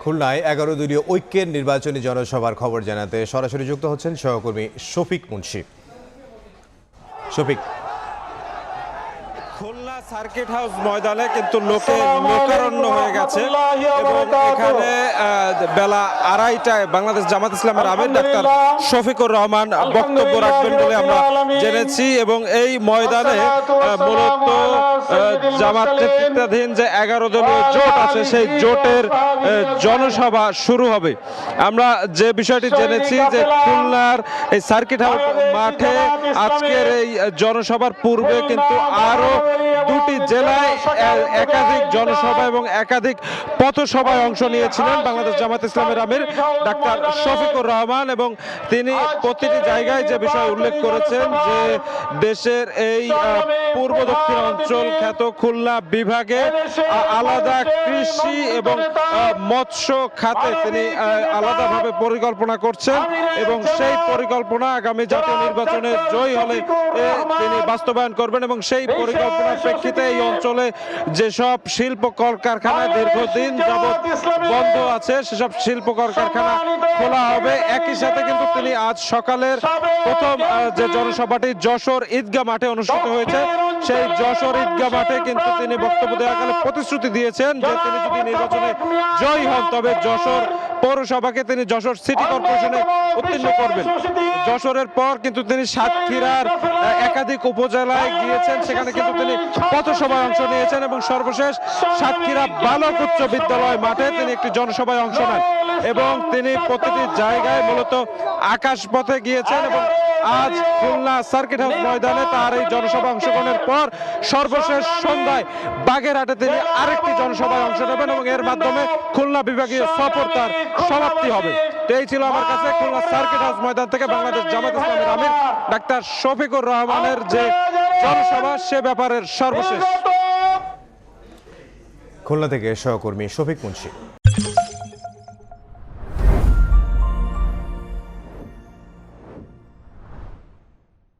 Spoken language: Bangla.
খুলনায় 11 দলীয় ঐক্যের নির্বাচনী জনসভার খবর জানাতে সরাসরি যুক্ত হচ্ছেন সহকর্মী শফিক মুন্সি। শফিক, খুলনা সার্কিট হাউস ময়দানে কিন্তু লোকারণ্য হয়ে গেছে এবং এখানে বেলা 2:30টায় বাংলাদেশ জামাত ইসলামের আমির ডাক্তার শফিকুর রহমান বক্তব্য রাখবেন বলে আমরা জেনেছি এবং এই ময়দানে মূলত জামাত নেতৃত্বাধীন যে 11 দলীয় জোট আছে সেই জোটের জনসভা শুরু হবে। আমরা যে বিষয়টি জেনেছি যে খুলনার এই সার্কিট হাউস মাঠে আজকের এই জনসভার পূর্বে কিন্তু আরো দুটি জেলায় একাধিক জনসভা এবং একাধিক পথসভায় অংশ নিয়েছিলেন বাংলাদেশ জামাত ইসলামের আমির ডাক্তার শফিকুর রহমান এবং তিনি প্রতিটি জায়গায় যে বিষয় উল্লেখ করেছেন যে দেশের এই পূর্ব দক্ষিণ অঞ্চল খ্যাত খুলনা বিভাগে আলাদা কৃষি এবং মৎস্য খাতে তিনি আলাদাভাবে পরিকল্পনা করছেন এবং সেই পরিকল্পনা আগামী জাতীয় নির্বাচনে জয়ী হলে তিনি বাস্তবায়ন করবেন এবং সেই পরিকল্পনার প্রেক্ষিতে এই অঞ্চলে যেসব শিল্প কলকারখানা দীর্ঘদিন যাবৎ বন্ধ আছে সেসব শিল্প কলকারখানা খোলা হবে। একই সাথে কিন্তু তিনি আজ সকালের প্রথম যে জনসভাটি যশোর ঈদগাহ মাঠে অনুষ্ঠিত হয়েছে সেই যশোর ঈদগাহ মাঠে কিন্তু তিনি বক্তব্য দেওয়াকালে প্রতিশ্রুতি দিয়েছেন যে তিনি যদি নির্বাচনে জয়ী হন তবে যশোর পৌরসভাকে তিনি যশোর সিটি কর্পোরেশনে উত্তীর্ণ করবেন। যশোরের পর কিন্তু তিনি সাতক্ষীরার একাধিক উপজেলায় গিয়েছেন, সেখানে কিন্তু তিনি পথসভায় অংশ নিয়েছেন এবং সর্বশেষ সাতক্ষীরা বালক উচ্চ বিদ্যালয় মাঠে তিনি একটি জনসভায় অংশ নেন এবং তিনি প্রতিটি জায়গায় মূলত আকাশপথে গিয়েছেন এবং আজ খুলনা সার্কিট হাউস ময়দানে তার এই জনসভা অংশগ্রহণের পর সর্বশেষ সন্ধ্যায় বাগেরহাটে তিনি আরেকটি জনসভায় অংশ নেবেন এবং এর মাধ্যমে খুলনা বিভাগীয় সফর তার সমাপ্তি হবে। এই ছিল আমার কাছে খুলনা সার্কিট হাউস ময়দান থেকে বাংলাদেশ জামাত ইসলামের আমির ডাক্তার শফিকুর রহমানের যে জনসভা সে ব্যাপারের সর্বশেষ। খুলনা থেকে সহকর্মী শফিক মুন্সি।